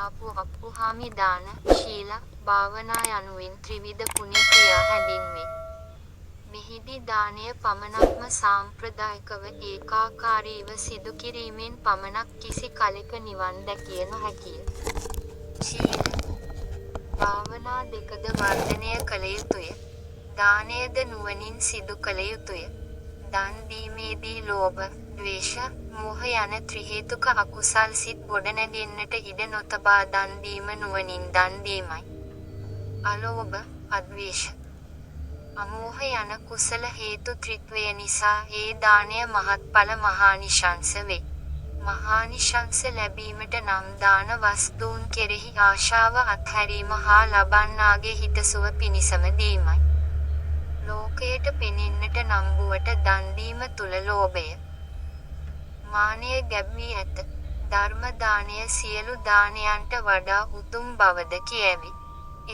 වදාපු අප්පුහාමි දාන, ශීල, භාවනා යනුවෙන් ත්‍රිවිධ පුණ්‍ය ක්‍රියා හැඳින්වේ. මෙහිදී දානය පමණක්ම සාම්ප්‍රදායිකව ඒකාකාරීව සිදු කිරීමෙන් පමණක් කිසි කලෙක නිවන් දැකිය නොහැකිය. ශීල, භාවනා දෙකද වර්ධනය කළ යුතුය. දානයද නුවණින් සිදු කළ යුතුය. දන් දීමේදී ලෝභ, ද්වේෂ, මෝහ යන ත්‍රිහේතුක අකුසල් සිත් ගොඩනැගෙන්නට ඉඩ නොතබා දන් දීම නුවණින් දන් දීමයි. අලෝභ, අද්වේෂ, අමෝහ යන කුසල හේතු ත්‍රිත්වය නිසා ඒ දානය මහත්ඵල මහානිශංස වේ. මහානිශංස ලැබීමට නම් දාන වස්තූන් කෙරෙහි ආශාව අත්හැරීම හා ලබන්නාගේ හිතසුව පිණිසම දීමයි. ලෝකයට පෙනෙන්නට නම්බුවට දන් දීම තුල ලෝභය, මානය ගැබ්වී ඇත. ධර්ම දානය සියලු දානයන්ට වඩා උතුම් බවද කියැවේ.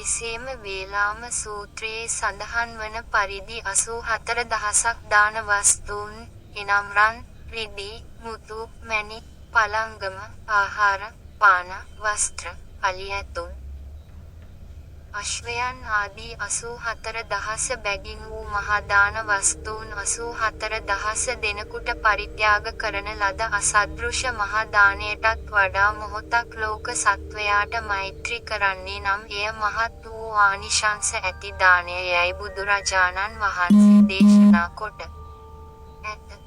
එසේම වේලාම සූත්‍රයේ සඳහන් වන පරිදි 84,000ක් දාන වස්තූන්, එනම් රන්, රිදී, මුතු, මැණික්, පළංගම, ආහාර, පාන, වස්ත්‍ර, අලි ඇතුන්, අශ්වයන් ආදී 84,000 බැගින් වූ මහා දාන වස්තූන් 84,000 දෙනෙකුට පරිත්‍යාග කරන ලද අසදෘශ මහා දානයටත් වඩා මොහොතක් ලෝක සත්වයාට මෛත්‍රී කරන්නේ නම් එය මහත් වූ ආනිශංස ඇති දානය යැයි බුදුරජාණන් වහන්සේ දේශනා කොට ඇත.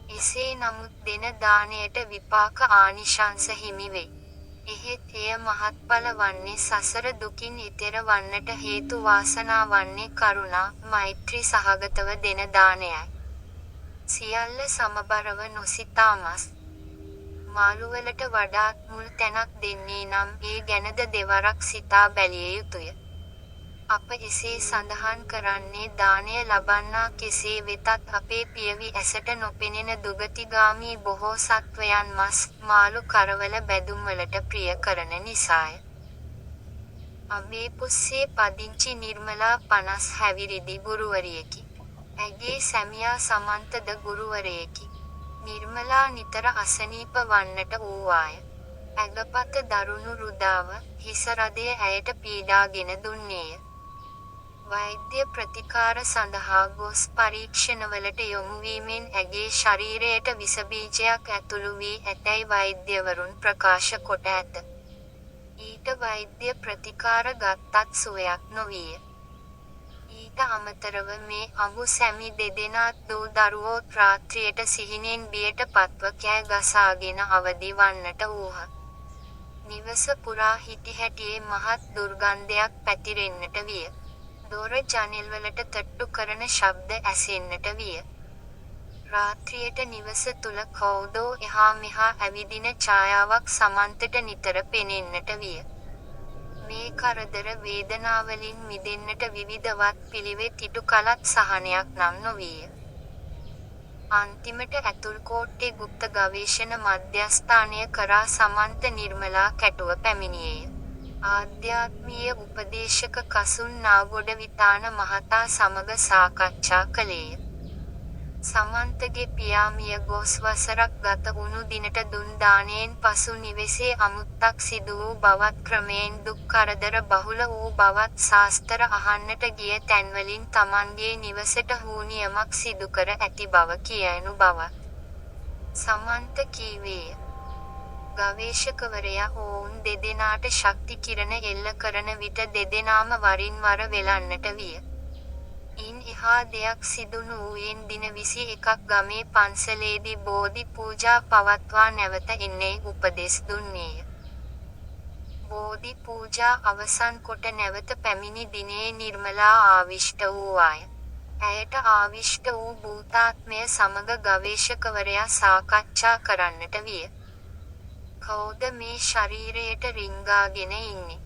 එසේ නමුත් දෙන දානයට විපාක ආනිශංස හිමි වේ. එහෙත් එය මහත්ඵල වන්නේ සසර දුකින් ඈතර වන්නට හේතු වාසනා වන්නේ කරුණා, මෛත්‍රී සහගතව දෙන දානයයි. සියල්ල සමබරව නොසිතා මස්, මාළුවලට වඩාත් මුල් තැනක් දෙන්නේ නම් ඒ ගැනද දෙවරක් සිතා බැලිය යුතුය. අප එසේ සඳහන් කරන්නේ දානය ලබන්නා කෙසේ වෙතත් අපේ පියවි ඇසට නොපෙනෙන දුගතිගාමී බොහෝ සත්වයන් මස්, මාළු කරවල බැදුම්වලට ප්‍රිය කරන නිසාය. අඹේපුස්සේ පදිංචි නිර්මලා 50 හැවිරිදි ගුරුවරියකි. ඇගේ සැමියා සමන්තද ගුරුවරයෙකි. නිර්මලා නිතර අසනීප වන්නට වූවාය. ඇඟපත දරුණු රුදාව, හිස රදය ඇයට පීඩාගෙන දුන්නේය. වෛද්‍ය ප්‍රතිකාර සඳහා ගොස් පරීක්ෂණවලට යොමු වීමෙන් ඇගේ ශරීරයට විස බීජයක් ඇතුළු වී ඇතැයි වෛද්‍යවරුන් ප්‍රකාශ කොට ඇත. ඊට වෛද්‍ය ප්‍රතිකාර ගත්තත් සුවයක් නොවිය. ඊට අමතරව මේ අඹු සැමි දෙදෙනාත් දූ දරුවෝත් රාත්‍රියට සිහිනෙන් බියට පත්ව කෑ ගසාගෙන අවදි වන්නට වූහ. නිවස පුරා හිටි හැටියේ මහත් දුර්ගන්ධයක් පැතිරෙන්නට විය. දොර ජනෙල්වලට තට්ටු කරන ශබ්ද ඇසෙන්නට විය. රාත්‍රියට නිවස තුල කවුදෝ එහා මෙහා ඇවිදින ඡායාවක් සමන්තට නිතර පෙනෙන්නට විය. මේ කරදර වේදනාවලින් මිදෙන්නට විවිධවත් පිළිවෙත් ඉටු කළත් සහනයක් නම් නොවිය. අන්තිමට ඇතුල්කෝට්ටේ ගුප්ත ගවේෂණ මධ්‍යස්ථානය කරා සමන්ත නිර්මලා කැටුව පැමිණියේය. ආධ්‍යාත්මීය උපදේශක කසුන් නාගොඩවිතාන මහතා සමග සාකච්ඡා කළේය. සමන්තගේ පියා මිය ගොස් වසරක් ගත වුණු දිනට දුන් දානයෙන් පසු නිවෙසේ අමුත්තක් සිදු වූ බවත් ක්‍රමයෙන් දුක් කරදර බහුල වූ බවත් සාස්තර අහන්නට ගිය තැන්වලින් තමන්ගේ නිවසට හූනියමක් සිදු කර ඇති බව කියනු බවත් සමන්ත කීවේය. ගවේෂකවරයා ඔවුන් දෙදෙනාට ශක්ති කිරණ එල්ල කරන විට දෙදෙනාම වරින් වර වෙලන්නට විය. ඉන් එහා දෙයක් සිදු නොවූයෙන් දින 21ක් ගමේ පන්සලේදී බෝධි පූජා පවත්වා නැවත එන්නේ උපදෙස් දුන්නේය. බෝධි පූජා අවසන් කොට නැවත පැමිණි දිනේ නිර්මලා ආවිෂ්ඨ වූවාය. ඇයට ආවිෂ්ඨ වූ භූතාත්මය සමග ගවේෂකවරයා සාකච්ඡා කරන්නට විය. කවුද මේ ශරීරයට රිංගාගෙන ඉන්නේ?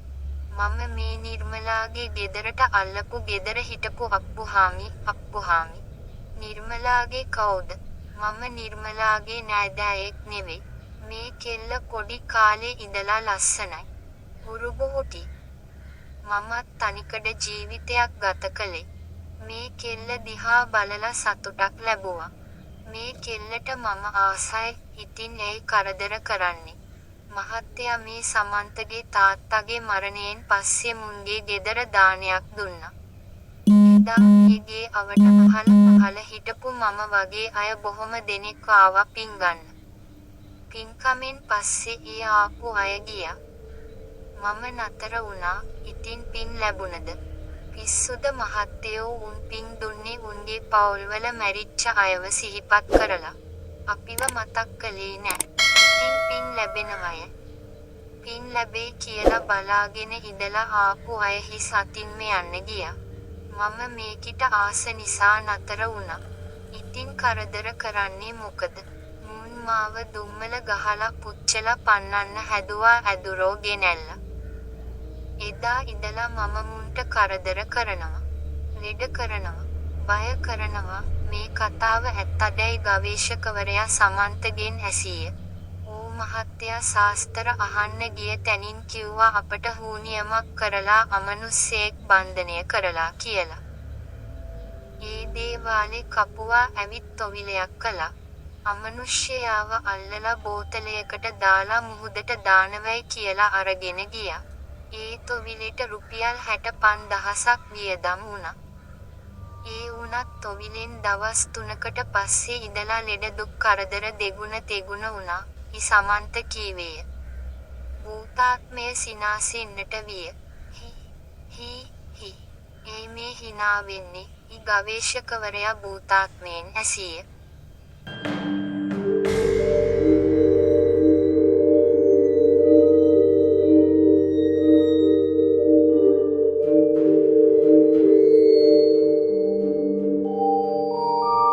මම මේ නිර්මලාගේ ගෙදරට අල්ලපු ගෙදර හිටපු අප්පුහාමි. නිර්මලාගේ කවුද? මම නිර්මලාගේ නෑදෑයෙක් නෙවෙයි. මේ කෙල්ල පොඩි කාලේ ඉඳලා ලස්සනයි. උරුබෝටි. මමත් තනිකඩ ජීවිතයක් ගත කළේ. මේ කෙල්ල දිහා බලලා සතුටක් ලැබුවා. මේ කෙල්ලට මම ආසයි. ඉතින් ඇයි කරදර කරන්නේ? මහත්තයා මේ සමන්තගේ තාත්තගේ මරණයෙන් පස්සේ මුන්ගේ ගෙදර දානයක් දුන්නා. එදා ඒ ගේ අවට අහල හිටපු මම වගේ අය බොහොම දෙනෙක් ආවා පින් ගන්න. පින්කමෙන් පස්සේ ඒ ආපු අය ගියා. මම නතර වුණා. ඉතින් පින් ලැබුණද? පිස්සුද මහත්තයෝ උන් පින් දුන්නේ උන්ගේ පවුල්වල මැරිච්ච අයව සිහිපත් කරලා. අපිව මතක් කළේ නෑ. ඉතින් පින් ලැබෙනවය. පින් ලැබෙයි කියලා බලාගෙන ඉඳලා ආපු අය හිස් අතින්ම යන්න ගියා. මම මේකිට ආස නිසා නතර වුණා. ඉතින් කරදර කරන්නේ මොකද? මුන් මාව දුම්මල ගහලා පුච්චලා පන්නන්න හැදුවා ඇදුරෝ ගෙනැල්ලා. එදා ඉඳලා මම මුන්ට කරදර කරනවා. ලෙඩ කරනවා. බය කරනවා. මේ කතාව ඇත්තදැයි ගවේෂකවරයා සමන්තගෙන් ඇසීය. ඌ මහත්තයා සාස්තර අහන්න ගිය තැනින් කිව්වා අපට හූනියමක් කරලා අමනුස්සයෙක් බන්ධනය කරලා කියලා. ඒ දේවාලේ කපුවා ඇවිත් තොවිලයක් කළා. අමනුෂ්‍යයාව අල්ලලා බෝතලයකට දාලා මුහුදට දානවයි කියලා අරගෙන ගියා. ඒ තොවිලෙට රුපියල් 65,000ක් වියදම් වුණා. ඒ වුණත් තොවිලෙන් දවස් 3කට පස්සේ ඉඳලා ලෙඩ දුක් කරදර දෙගුණ තෙගුණ වුණා. සමන්ත කීවේය. භූතාත්මය සිනාසෙන්නට විය. හි. ඒ මේ හිනා වෙන්නේ. ගවේෂකවරයා භූතාත්මයෙන් ඇසීය.